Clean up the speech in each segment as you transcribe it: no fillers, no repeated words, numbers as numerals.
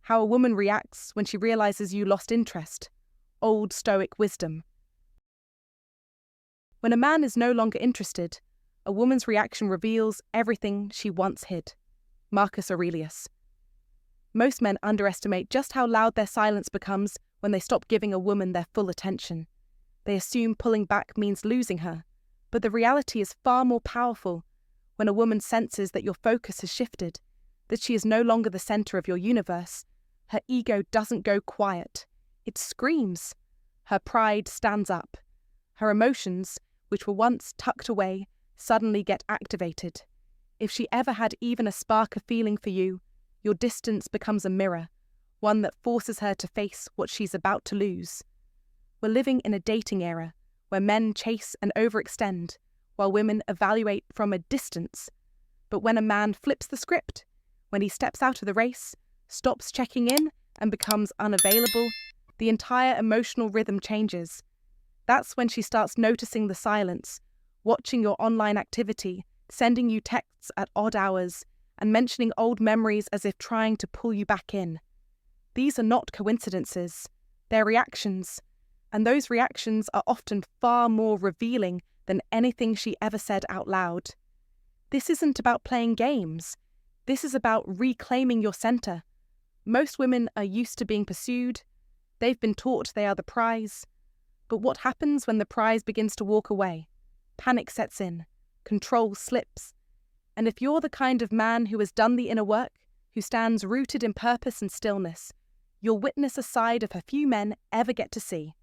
How a woman reacts when she realizes you lost interest. Old Stoic Wisdom. When a man is no longer interested, a woman's reaction reveals everything she once hid. Marcus Aurelius. Most men underestimate just how loud their silence becomes when they stop giving a woman their full attention. They assume pulling back means losing her, but the reality is far more powerful when a woman senses that your focus has shifted, that she is no longer the center of your universe. Her ego doesn't go quiet. It screams. Her pride stands up. Her emotions, which were once tucked away, suddenly get activated. If she ever had even a spark of feeling for you, your distance becomes a mirror, one that forces her to face what she's about to lose. We're living in a dating era where men chase and overextend, while women evaluate from a distance. But when a man flips the script, when he steps out of the race, stops checking in, and becomes unavailable, the entire emotional rhythm changes. That's when she starts noticing the silence, watching your online activity, sending you texts at odd hours, and mentioning old memories as if trying to pull you back in. These are not coincidences, they're reactions, and those reactions are often far more revealing than anything she ever said out loud. This isn't about playing games. This is about reclaiming your center. Most women are used to being pursued. They've been taught they are the prize. But what happens when the prize begins to walk away? Panic sets in. Control slips. And if you're the kind of man who has done the inner work, who stands rooted in purpose and stillness, you'll witness a side of her few men ever get to see.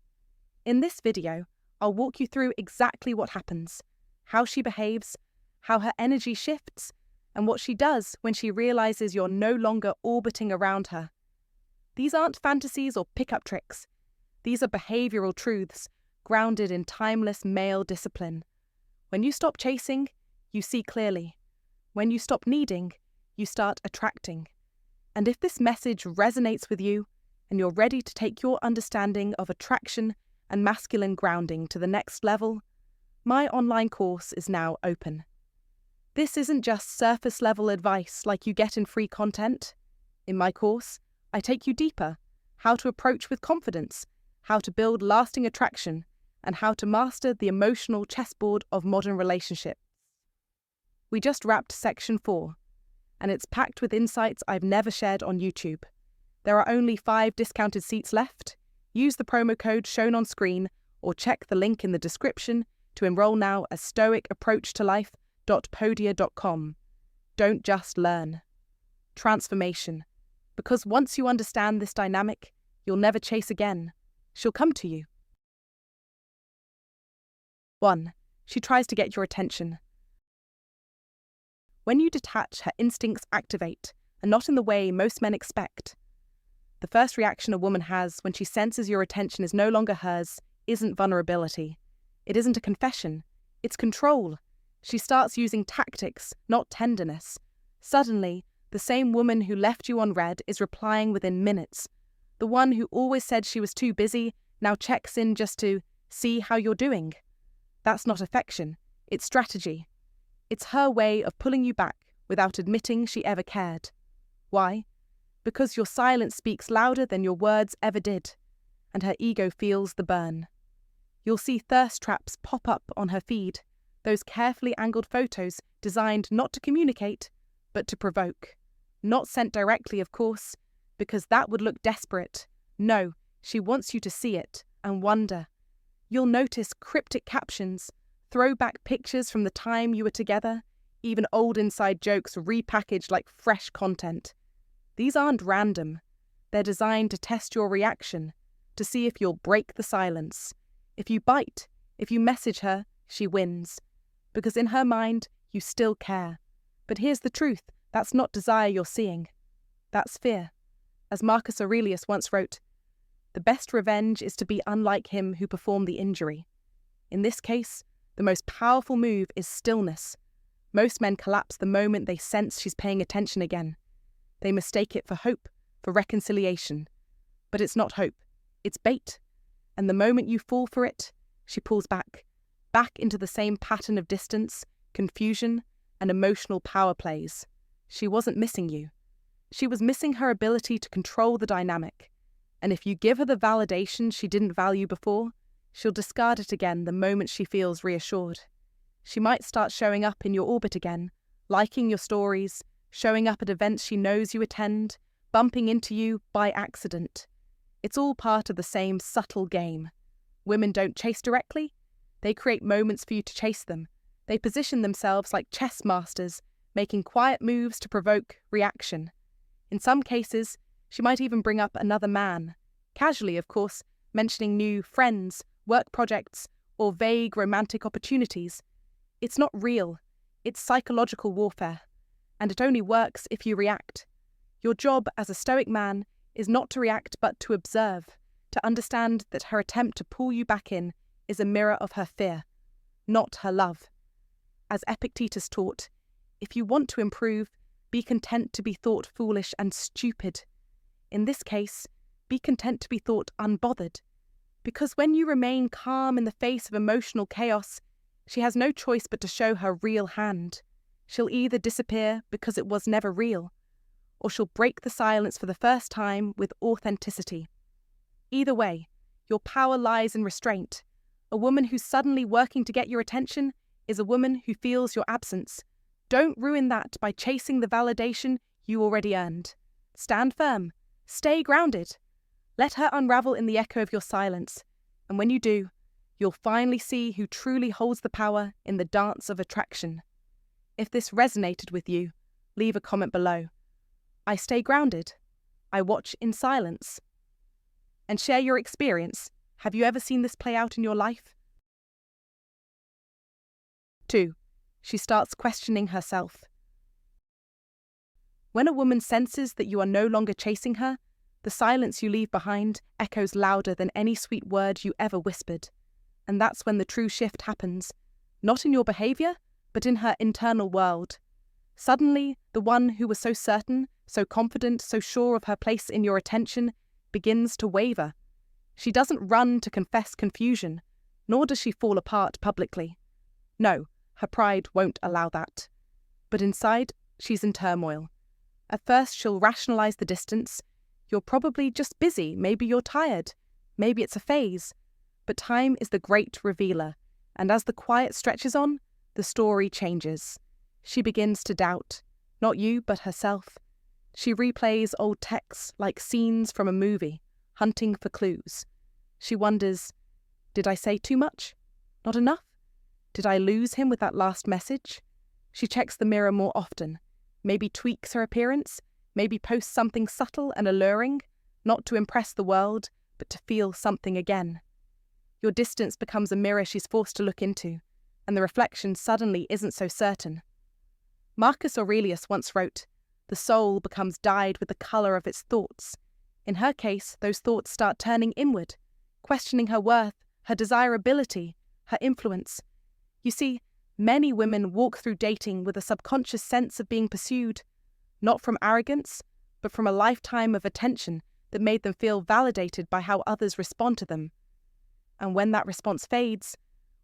In this video, I'll walk you through exactly what happens, how she behaves, how her energy shifts, and what she does when she realizes you're no longer orbiting around her. These aren't fantasies or pickup tricks. These are behavioral truths grounded in timeless male discipline. When you stop chasing, you see clearly. When you stop needing, you start attracting. And if this message resonates with you, and you're ready to take your understanding of attraction and masculine grounding to the next level, my online course is now open. This isn't just surface-level advice like you get in free content. In my course, I take you deeper: how to approach with confidence, how to build lasting attraction, and how to master the emotional chessboard of modern relationships. We just wrapped Section 4, and it's packed with insights I've never shared on YouTube. There are only 5 discounted seats left. Use the promo code shown on screen or check the link in the description to enroll now at stoicapproachtolife.podia.com. Don't just learn. Transformation. Because once you understand this dynamic, you'll never chase again. She'll come to you. 1. She tries to get your attention. When you detach, her instincts activate, and not in the way most men expect. The first reaction a woman has when she senses your attention is no longer hers isn't vulnerability. It isn't a confession. It's control. She starts using tactics, not tenderness. Suddenly, the same woman who left you on red is replying within minutes. The one who always said she was too busy now checks in just to see how you're doing. That's not affection. It's strategy. It's her way of pulling you back without admitting she ever cared. Why? Because your silence speaks louder than your words ever did, and her ego feels the burn. You'll see thirst traps pop up on her feed, those carefully angled photos designed not to communicate, but to provoke. Not sent directly, of course, because that would look desperate. No, she wants you to see it and wonder. You'll notice cryptic captions, throwback pictures from the time you were together, even old inside jokes repackaged like fresh content. These aren't random. They're designed to test your reaction, to see if you'll break the silence. If you bite, if you message her, she wins. Because in her mind, you still care. But here's the truth, that's not desire you're seeing. That's fear. As Marcus Aurelius once wrote, "The best revenge is to be unlike him who performed the injury." In this case, the most powerful move is stillness. Most men collapse the moment they sense she's paying attention again. They mistake it for hope, for reconciliation. But it's not hope, it's bait. And the moment you fall for it, she pulls back into the same pattern of distance, confusion, and emotional power plays. She wasn't missing you. She was missing her ability to control the dynamic, and if you give her the validation she didn't value before, she'll discard it again the moment she feels reassured. She might start showing up in your orbit again, liking your stories, showing up at events she knows you attend, bumping into you by accident. It's all part of the same subtle game. Women don't chase directly. They create moments for you to chase them. They position themselves like chess masters, making quiet moves to provoke reaction. In some cases, she might even bring up another man. Casually, of course, mentioning new friends, work projects, or vague romantic opportunities. It's not real. It's psychological warfare. And it only works if you react. Your job as a Stoic man is not to react but to observe, to understand that her attempt to pull you back in is a mirror of her fear, not her love. As Epictetus taught, if you want to improve, be content to be thought foolish and stupid. In this case, be content to be thought unbothered. Because when you remain calm in the face of emotional chaos, she has no choice but to show her real hand. She'll either disappear because it was never real, or she'll break the silence for the first time with authenticity. Either way, your power lies in restraint. A woman who's suddenly working to get your attention is a woman who feels your absence. Don't ruin that by chasing the validation you already earned. Stand firm. Stay grounded. Let her unravel in the echo of your silence, and when you do, you'll finally see who truly holds the power in the dance of attraction. If this resonated with you, leave a comment below. I stay grounded. I watch in silence. And share your experience. Have you ever seen this play out in your life? 2. She starts questioning herself. When a woman senses that you are no longer chasing her, the silence you leave behind echoes louder than any sweet word you ever whispered. And that's when the true shift happens, not in your behaviour, but in her internal world. Suddenly, the one who was so certain, so confident, so sure of her place in your attention, begins to waver. She doesn't run to confess confusion, nor does she fall apart publicly. No, her pride won't allow that. But inside, she's in turmoil. At first, she'll rationalise the distance. You're probably just busy, maybe you're tired, maybe it's a phase. But time is the great revealer, and as the quiet stretches on, the story changes. She begins to doubt, not you, but herself. She replays old texts like scenes from a movie, hunting for clues. She wonders, did I say too much? Not enough? Did I lose him with that last message? She checks the mirror more often, maybe tweaks her appearance, maybe posts something subtle and alluring, not to impress the world, but to feel something again. Your distance becomes a mirror she's forced to look into, and the reflection suddenly isn't so certain. Marcus Aurelius once wrote, "The soul becomes dyed with the colour of its thoughts." In her case, those thoughts start turning inward, questioning her worth, her desirability, her influence. You see, many women walk through dating with a subconscious sense of being pursued, not from arrogance, but from a lifetime of attention that made them feel validated by how others respond to them. And when that response fades,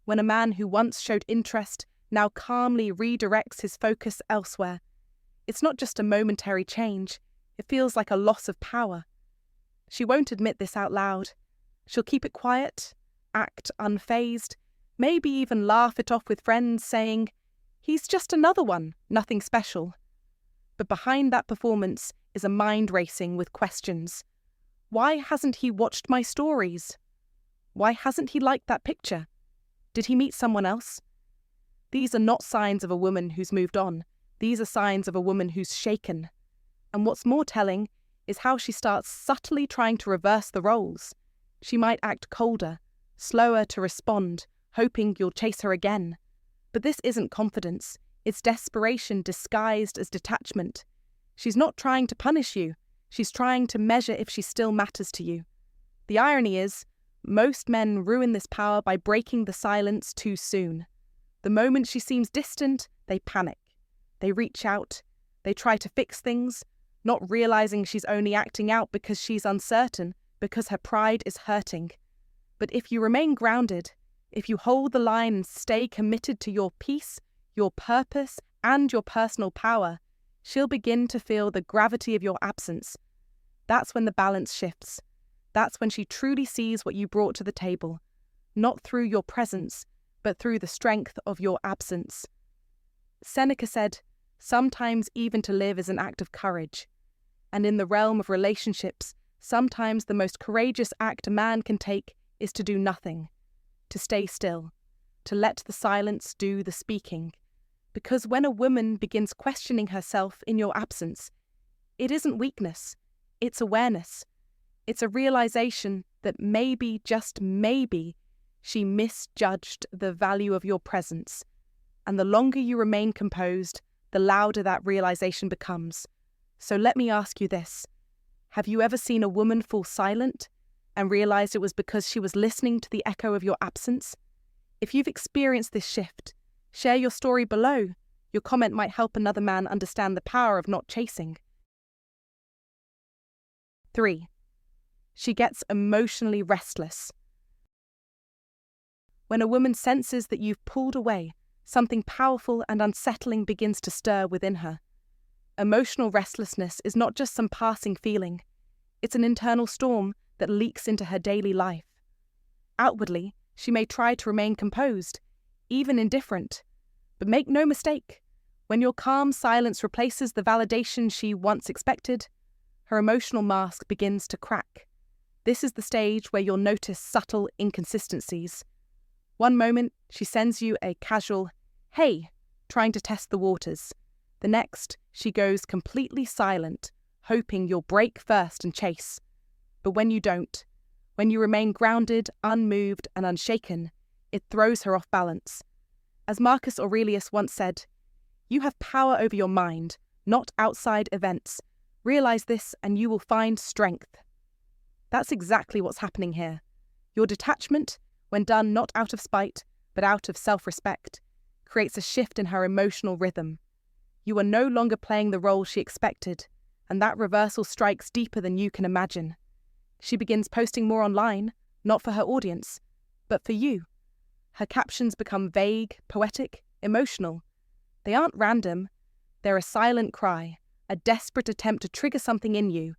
when a man who once showed interest now calmly redirects his focus elsewhere, it's not just a momentary change, it feels like a loss of power. She won't admit this out loud. She'll keep it quiet, act unfazed, maybe even laugh it off with friends saying, "He's just another one, nothing special." But behind that performance is a mind racing with questions. Why hasn't he watched my stories? Why hasn't he liked that picture? Did he meet someone else? These are not signs of a woman who's moved on. These are signs of a woman who's shaken. And what's more telling is how she starts subtly trying to reverse the roles. She might act colder, slower to respond, hoping you'll chase her again. But this isn't confidence. It's desperation disguised as detachment. She's not trying to punish you. She's trying to measure if she still matters to you. The irony is, most men ruin this power by breaking the silence too soon. The moment she seems distant, they panic. They reach out. They try to fix things, not realizing she's only acting out because she's uncertain, because her pride is hurting. But if you remain grounded, if you hold the line and stay committed to your peace, your purpose, and your personal power, she'll begin to feel the gravity of your absence. That's when the balance shifts. That's when she truly sees what you brought to the table, not through your presence, but through the strength of your absence. Seneca said, "Sometimes even to live is an act of courage." And in the realm of relationships, sometimes the most courageous act a man can take is to do nothing, to stay still, to let the silence do the speaking. Because when a woman begins questioning herself in your absence, it isn't weakness, it's awareness. It's a realization that maybe, just maybe, she misjudged the value of your presence. And the longer you remain composed, the louder that realization becomes. So let me ask you this. Have you ever seen a woman fall silent and realized it was because she was listening to the echo of your absence? If you've experienced this shift, share your story below. Your comment might help another man understand the power of not chasing. 3. She gets emotionally restless. When a woman senses that you've pulled away, something powerful and unsettling begins to stir within her. Emotional restlessness is not just some passing feeling. It's an internal storm that leaks into her daily life. Outwardly, she may try to remain composed, even indifferent. But make no mistake, when your calm silence replaces the validation she once expected, her emotional mask begins to crack. This is the stage where you'll notice subtle inconsistencies. One moment, she sends you a casual, "Hey," trying to test the waters. The next, she goes completely silent, hoping you'll break first and chase. But when you don't, when you remain grounded, unmoved, and unshaken, it throws her off balance. As Marcus Aurelius once said, "You have power over your mind, not outside events. Realize this and you will find strength." That's exactly what's happening here. Your detachment, when done not out of spite, but out of self-respect, creates a shift in her emotional rhythm. You are no longer playing the role she expected, and that reversal strikes deeper than you can imagine. She begins posting more online, not for her audience, but for you. Her captions become vague, poetic, emotional. They aren't random. They're a silent cry, a desperate attempt to trigger something in you.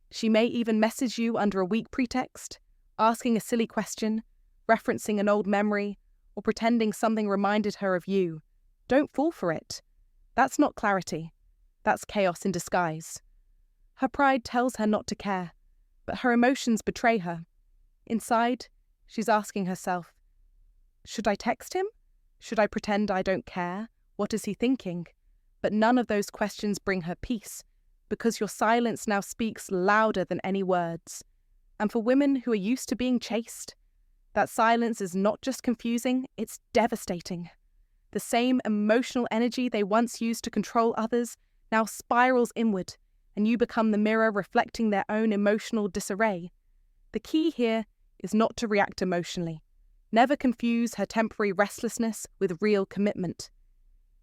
She may even message you under a weak pretext, asking a silly question, referencing an old memory, or pretending something reminded her of you. Don't fall for it. That's not clarity. That's chaos in disguise. Her pride tells her not to care, but her emotions betray her. Inside, she's asking herself, should I text him? Should I pretend I don't care? What is he thinking? But none of those questions bring her peace, because your silence now speaks louder than any words. And for women who are used to being chased, that silence is not just confusing, it's devastating. The same emotional energy they once used to control others now spirals inward, and you become the mirror reflecting their own emotional disarray. The key here is not to react emotionally. Never confuse her temporary restlessness with real commitment.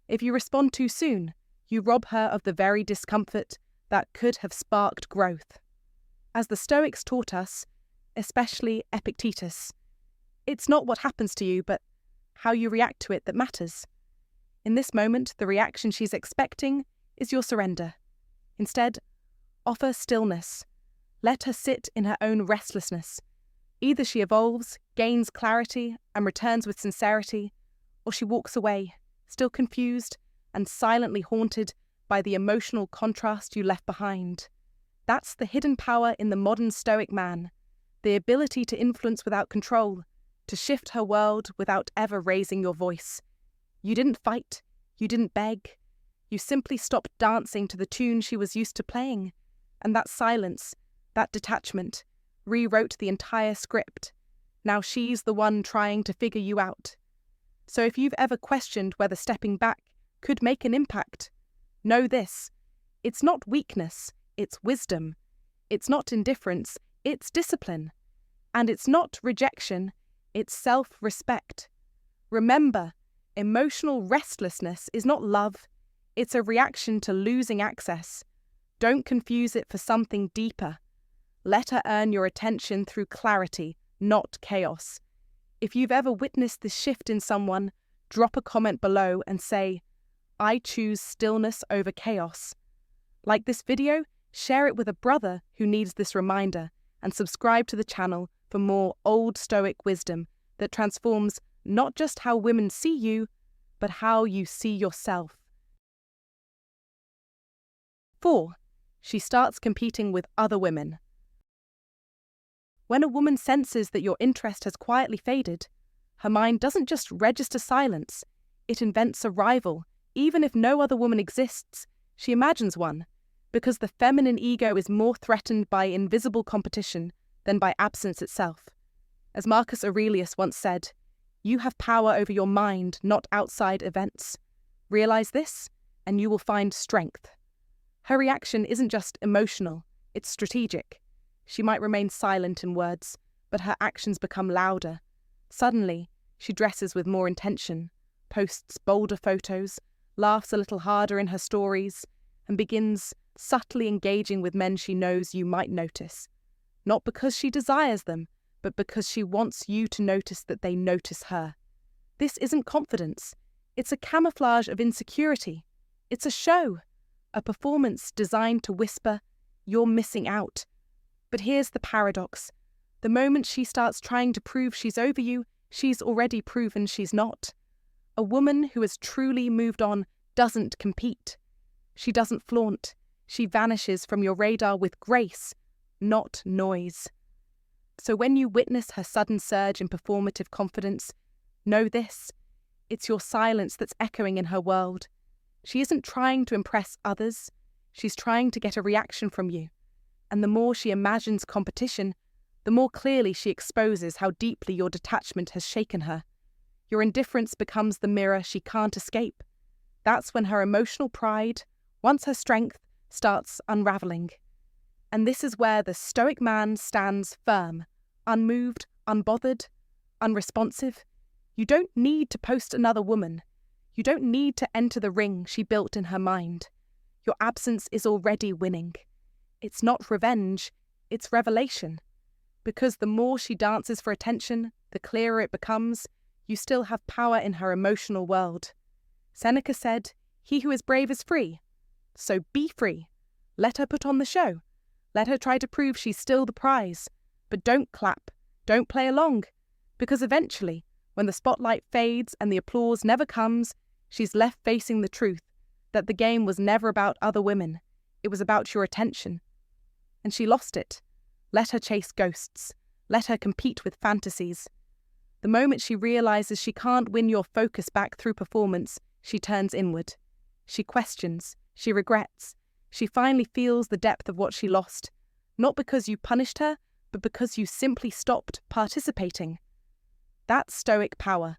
If you respond too soon, you rob her of the very discomfort that could have sparked growth. As the Stoics taught us, especially Epictetus, it's not what happens to you, but how you react to it that matters. In this moment, the reaction she's expecting is your surrender. Instead, offer stillness. Let her sit in her own restlessness. Either she evolves, gains clarity, and returns with sincerity, or she walks away, still confused and silently haunted by the emotional contrast you left behind. That's the hidden power in the modern Stoic man, the ability to influence without control, to shift her world without ever raising your voice. You didn't fight, you didn't beg, you simply stopped dancing to the tune she was used to playing, and that silence, that detachment, rewrote the entire script. Now she's the one trying to figure you out. So if you've ever questioned whether stepping back could make an impact, know this: it's not weakness, it's wisdom. It's not indifference, it's discipline. And it's not rejection, it's self-respect. Remember, emotional restlessness is not love, it's a reaction to losing access. Don't confuse it for something deeper. Let her earn your attention through clarity, not chaos. If you've ever witnessed this shift in someone, drop a comment below and say, "I choose stillness over chaos." Like this video, share it with a brother who needs this reminder, and subscribe to the channel for more Old Stoic wisdom that transforms not just how women see you, but how you see yourself. 4. She starts competing with other women. When a woman senses that your interest has quietly faded, her mind doesn't just register silence, it invents a rival. Even if no other woman exists, she imagines one, because the feminine ego is more threatened by invisible competition than by absence itself. As Marcus Aurelius once said, "You have power over your mind, not outside events. Realize this, and you will find strength." Her reaction isn't just emotional, it's strategic. She might remain silent in words, but her actions become louder. Suddenly, she dresses with more intention, posts bolder photos, laughs a little harder in her stories, and begins subtly engaging with men she knows you might notice. Not because she desires them, but because she wants you to notice that they notice her. This isn't confidence. It's a camouflage of insecurity. It's a show, a performance designed to whisper, "You're missing out." But here's the paradox. The moment she starts trying to prove she's over you, she's already proven she's not. A woman who has truly moved on doesn't compete. She doesn't flaunt. She vanishes from your radar with grace, not noise. So when you witness her sudden surge in performative confidence, know this: it's your silence that's echoing in her world. She isn't trying to impress others. She's trying to get a reaction from you. And the more she imagines competition, the more clearly she exposes how deeply your detachment has shaken her. Your indifference becomes the mirror she can't escape. That's when her emotional pride, once her strength, starts unraveling. And this is where the Stoic man stands firm, unmoved, unbothered, unresponsive. You don't need to post another woman. You don't need to enter the ring she built in her mind. Your absence is already winning. It's not revenge, it's revelation. Because the more she dances for attention, the clearer it becomes, you still have power in her emotional world. Seneca said, "He who is brave is free." So be free. Let her put on the show. Let her try to prove she's still the prize. But don't clap, don't play along. Because eventually, when the spotlight fades and the applause never comes, she's left facing the truth that the game was never about other women. It was about your attention. And she lost it. Let her chase ghosts. Let her compete with fantasies. The moment she realizes she can't win your focus back through performance, she turns inward. She questions. She regrets. She finally feels the depth of what she lost. Not because you punished her, but because you simply stopped participating. That's Stoic power.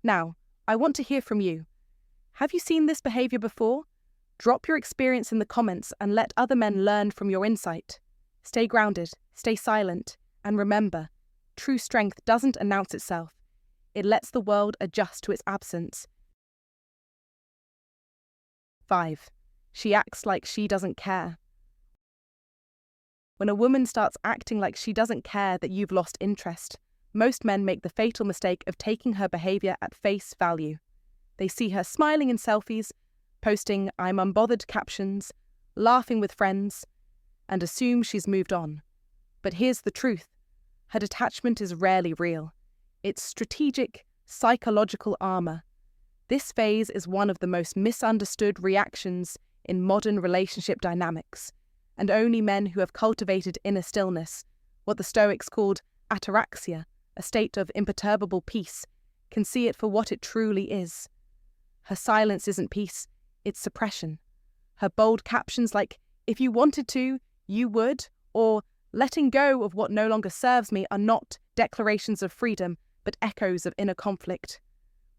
Now, I want to hear from you. Have you seen this behavior before? Drop your experience in the comments and let other men learn from your insight. Stay grounded, stay silent, and remember, true strength doesn't announce itself. It lets the world adjust to its absence. 5. She acts like she doesn't care. When a woman starts acting like she doesn't care that you've lost interest, most men make the fatal mistake of taking her behavior at face value. They see her smiling in selfies, posting "I'm unbothered" captions, laughing with friends, and assume she's moved on. But here's the truth. Her detachment is rarely real. It's strategic, psychological armor. This phase is one of the most misunderstood reactions in modern relationship dynamics, and only men who have cultivated inner stillness, what the Stoics called ataraxia, a state of imperturbable peace, can see it for what it truly is. Her silence isn't peace, it's suppression. Her bold captions like, "If you wanted to, you would," or "letting go of what no longer serves me" are not declarations of freedom, but echoes of inner conflict.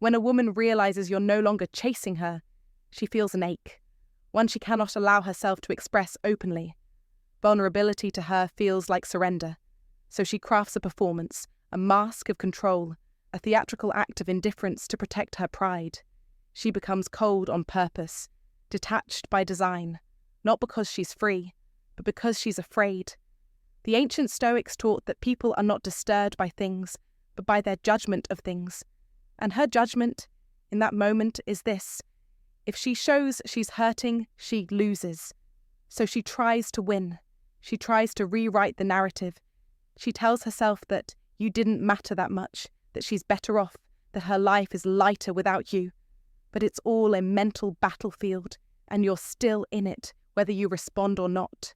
When a woman realizes you're no longer chasing her, she feels an ache, one she cannot allow herself to express openly. Vulnerability to her feels like surrender, so she crafts a performance, a mask of control, a theatrical act of indifference to protect her pride. She becomes cold on purpose, detached by design, not because she's free, but because she's afraid. The ancient Stoics taught that people are not disturbed by things, but by their judgment of things. And her judgment, in that moment, is this: if she shows she's hurting, she loses. So she tries to win. She tries to rewrite the narrative. She tells herself that you didn't matter that much, that she's better off, that her life is lighter without you. But it's all a mental battlefield, and you're still in it, whether you respond or not.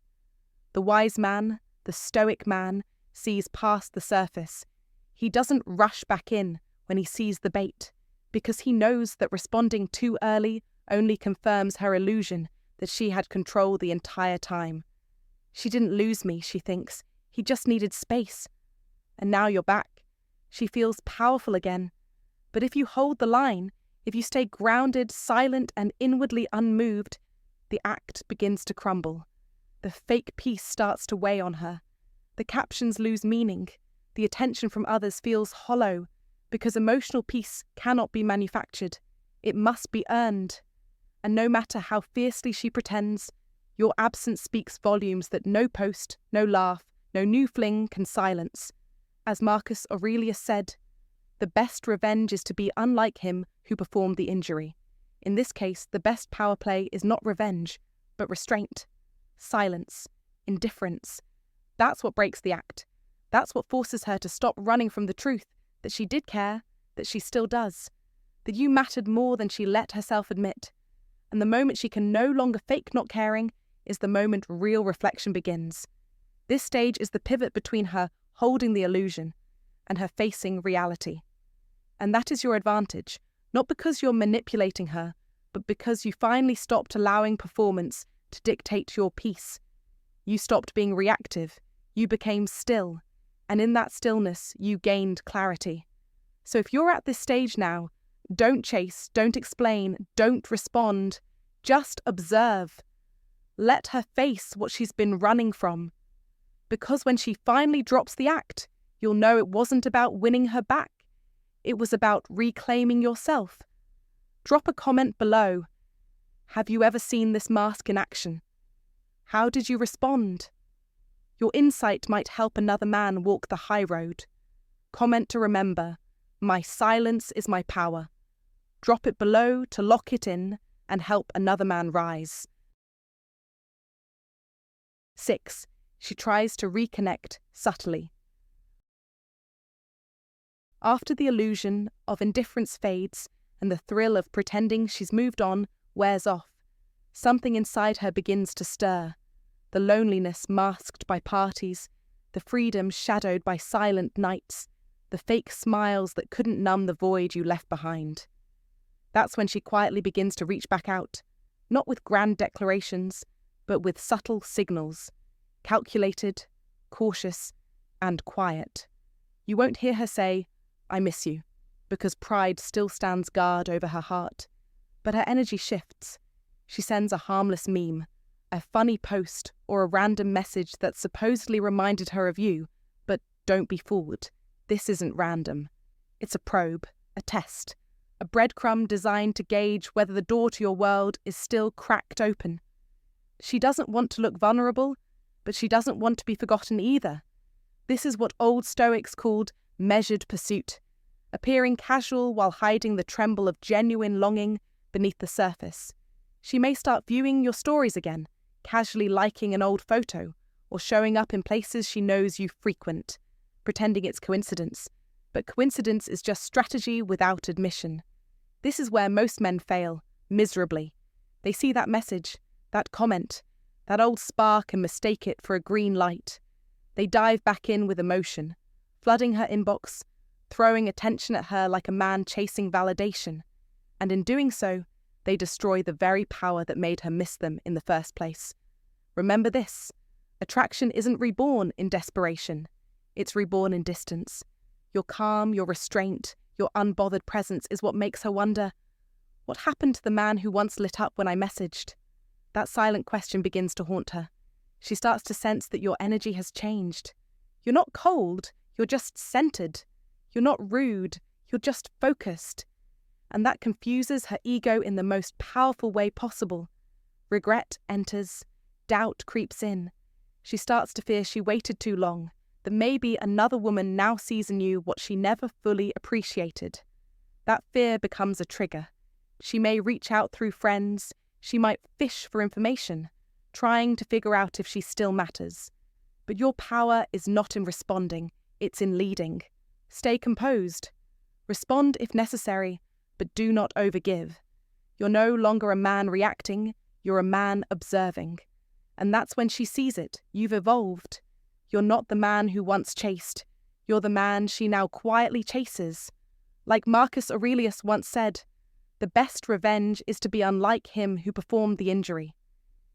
The wise man, the stoic man, sees past the surface. He doesn't rush back in when he sees the bait, because he knows that responding too early only confirms her illusion that she had control the entire time. She didn't lose me, she thinks. He just needed space. And now you're back. She feels powerful again. But if you hold the line, if you stay grounded, silent, and inwardly unmoved, the act begins to crumble. The fake peace starts to weigh on her. The captions lose meaning. The attention from others feels hollow, because emotional peace cannot be manufactured. It must be earned. And no matter how fiercely she pretends, your absence speaks volumes that no post, no laugh, no new fling can silence. As Marcus Aurelius said, the best revenge is to be unlike him who performed the injury. In this case, the best power play is not revenge, but restraint, silence, indifference. That's what breaks the act. That's what forces her to stop running from the truth that she did care, that she still does, that you mattered more than she let herself admit. And the moment she can no longer fake not caring is the moment real reflection begins. This stage is the pivot between her holding the illusion and her facing reality. And that is your advantage, not because you're manipulating her, but because you finally stopped allowing performance to dictate your peace. You stopped being reactive, you became still, and in that stillness you gained clarity. So if you're at this stage now, don't chase, don't explain, don't respond, just observe. Let her face what she's been running from. Because when she finally drops the act, you'll know it wasn't about winning her back. It was about reclaiming yourself. Drop a comment below. Have you ever seen this mask in action? How did you respond? Your insight might help another man walk the high road. Comment to remember, my silence is my power. Drop it below to lock it in and help another man rise. 6. She tries to reconnect subtly. After the illusion of indifference fades and the thrill of pretending she's moved on wears off, something inside her begins to stir. The loneliness masked by parties, the freedom shadowed by silent nights, the fake smiles that couldn't numb the void you left behind. That's when she quietly begins to reach back out, not with grand declarations, but with subtle signals, calculated, cautious, and quiet. You won't hear her say, I miss you, because pride still stands guard over her heart. But her energy shifts. She sends a harmless meme, a funny post, or a random message that supposedly reminded her of you, but don't be fooled. This isn't random. It's a probe, a test, a breadcrumb designed to gauge whether the door to your world is still cracked open. She doesn't want to look vulnerable, but she doesn't want to be forgotten either. This is what old Stoics called measured pursuit, appearing casual while hiding the tremble of genuine longing beneath the surface. She may start viewing your stories again, casually liking an old photo, or showing up in places she knows you frequent, pretending it's coincidence. But coincidence is just strategy without admission. This is where most men fail, miserably. They see that message, that comment, that old spark and mistake it for a green light. They dive back in with emotion, flooding her inbox, throwing attention at her like a man chasing validation. And in doing so, they destroy the very power that made her miss them in the first place. Remember this, attraction isn't reborn in desperation. It's reborn in distance. Your calm, your restraint, your unbothered presence is what makes her wonder, what happened to the man who once lit up when I messaged? That silent question begins to haunt her. She starts to sense that your energy has changed. You're not cold, you're just centered. You're not rude, you're just focused. And that confuses her ego in the most powerful way possible. Regret enters, doubt creeps in. She starts to fear she waited too long, that maybe another woman now sees in you what she never fully appreciated. That fear becomes a trigger. She may reach out through friends, she might fish for information, trying to figure out if she still matters. But your power is not in responding, it's in leading. Stay composed. Respond if necessary, but do not overgive. You're no longer a man reacting, you're a man observing. And that's when she sees it. You've evolved. You're not the man who once chased. You're the man she now quietly chases. Like Marcus Aurelius once said, the best revenge is to be unlike him who performed the injury.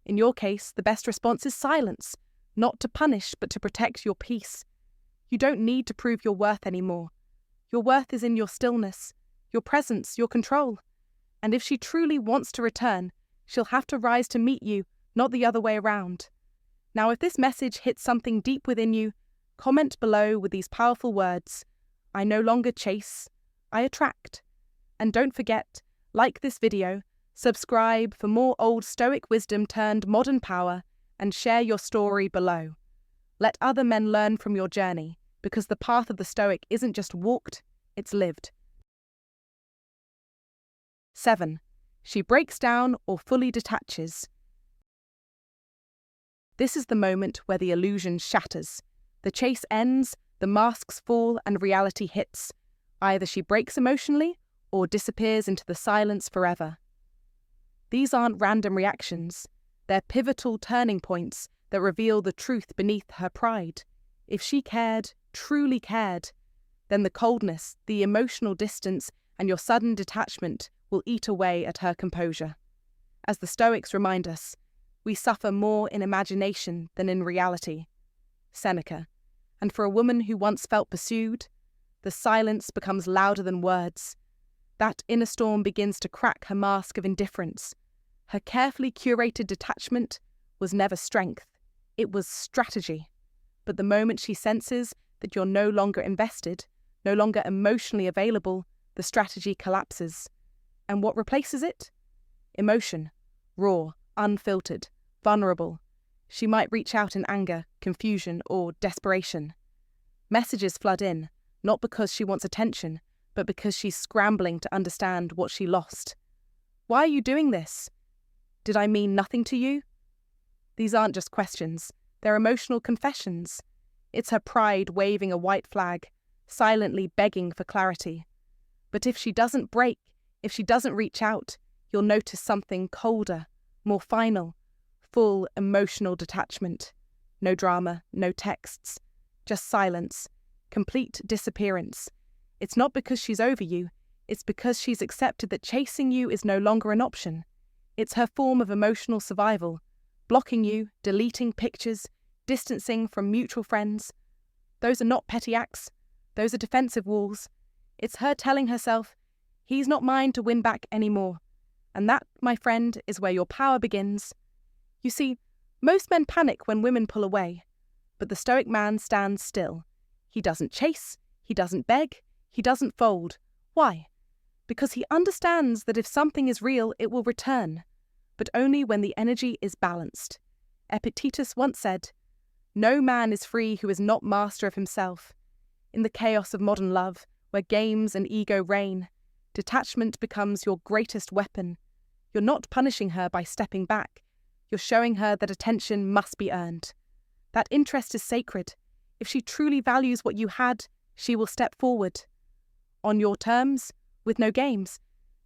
In your case, the best response is silence, not to punish, but to protect your peace. You don't need to prove your worth anymore. Your worth is in your stillness, your presence, your control. And if she truly wants to return, she'll have to rise to meet you, not the other way around. Now, if this message hits something deep within you, comment below with these powerful words: I no longer chase, I attract. And don't forget, like this video, subscribe for more old Stoic wisdom turned modern power, and share your story below. Let other men learn from your journey, because the path of the Stoic isn't just walked, it's lived. 7. She breaks down or fully detaches. This is the moment where the illusion shatters. The chase ends, the masks fall, and reality hits. Either she breaks emotionally or disappears into the silence forever. These aren't random reactions. They're pivotal turning points that reveal the truth beneath her pride. If she cared, truly cared, then the coldness, the emotional distance, and your sudden detachment will eat away at her composure. As the Stoics remind us, we suffer more in imagination than in reality. Seneca. And for a woman who once felt pursued, the silence becomes louder than words. That inner storm begins to crack her mask of indifference. Her carefully curated detachment was never strength, it was strategy. But the moment she senses that you're no longer invested, no longer emotionally available, the strategy collapses. And what replaces it? Emotion. Raw, unfiltered, vulnerable. She might reach out in anger, confusion, or desperation. Messages flood in, not because she wants attention, but because she's scrambling to understand what she lost. Why are you doing this? Did I mean nothing to you? These aren't just questions, they're emotional confessions. It's her pride waving a white flag, silently begging for clarity. But if she doesn't break, if she doesn't reach out, you'll notice something colder, more final, full emotional detachment. No drama, no texts, just silence, complete disappearance. It's not because she's over you, it's because she's accepted that chasing you is no longer an option. It's her form of emotional survival, blocking you, deleting pictures, distancing from mutual friends. Those are not petty acts, those are defensive walls. It's her telling herself, he's not mine to win back anymore. And that, my friend, is where your power begins. You see, most men panic when women pull away, but the Stoic man stands still. He doesn't chase, he doesn't beg, he doesn't fold. Why? Because he understands that if something is real, it will return, but only when the energy is balanced. Epictetus once said, "No man is free who is not master of himself." In the chaos of modern love, where games and ego reign, detachment becomes your greatest weapon. You're not punishing her by stepping back. You're showing her that attention must be earned. That interest is sacred. If she truly values what you had, she will step forward. On your terms, with no games.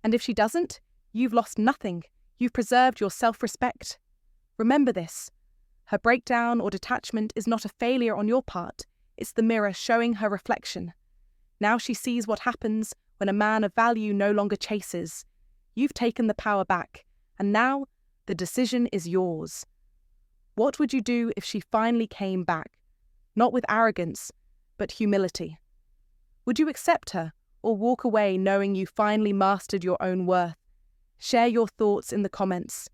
And if she doesn't, you've lost nothing. You've preserved your self-respect. Remember this. Her breakdown or detachment is not a failure on your part. It's the mirror showing her reflection. Now she sees what happens when a man of value no longer chases. You've taken the power back, and now the decision is yours. What would you do if she finally came back? Not with arrogance, but humility. Would you accept her, or walk away knowing you finally mastered your own worth? Share your thoughts in the comments.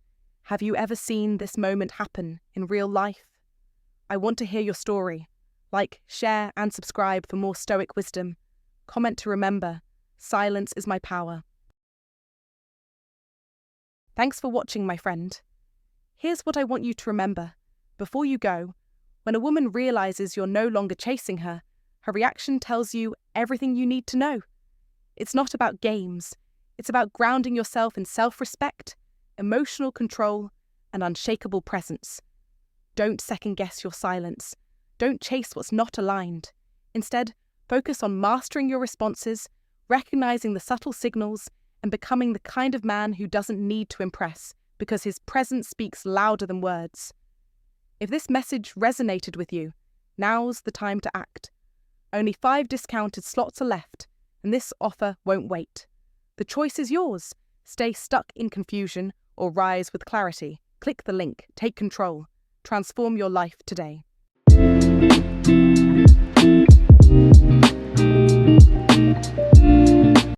Have you ever seen this moment happen in real life? I want to hear your story. Like, share, and subscribe for more Stoic wisdom. Comment to remember, silence is my power. Thanks for watching, my friend. Here's what I want you to remember. Before you go, when a woman realizes you're no longer chasing her, her reaction tells you everything you need to know. It's not about games. It's about grounding yourself in self-respect, emotional control, and unshakable presence. Don't second-guess your silence. Don't chase what's not aligned. Instead, focus on mastering your responses, recognizing the subtle signals, and becoming the kind of man who doesn't need to impress, because his presence speaks louder than words. If this message resonated with you, now's the time to act. Only 5 discounted slots are left, and this offer won't wait. The choice is yours. Stay stuck in confusion or rise with clarity. Click the link, take control, transform your life today.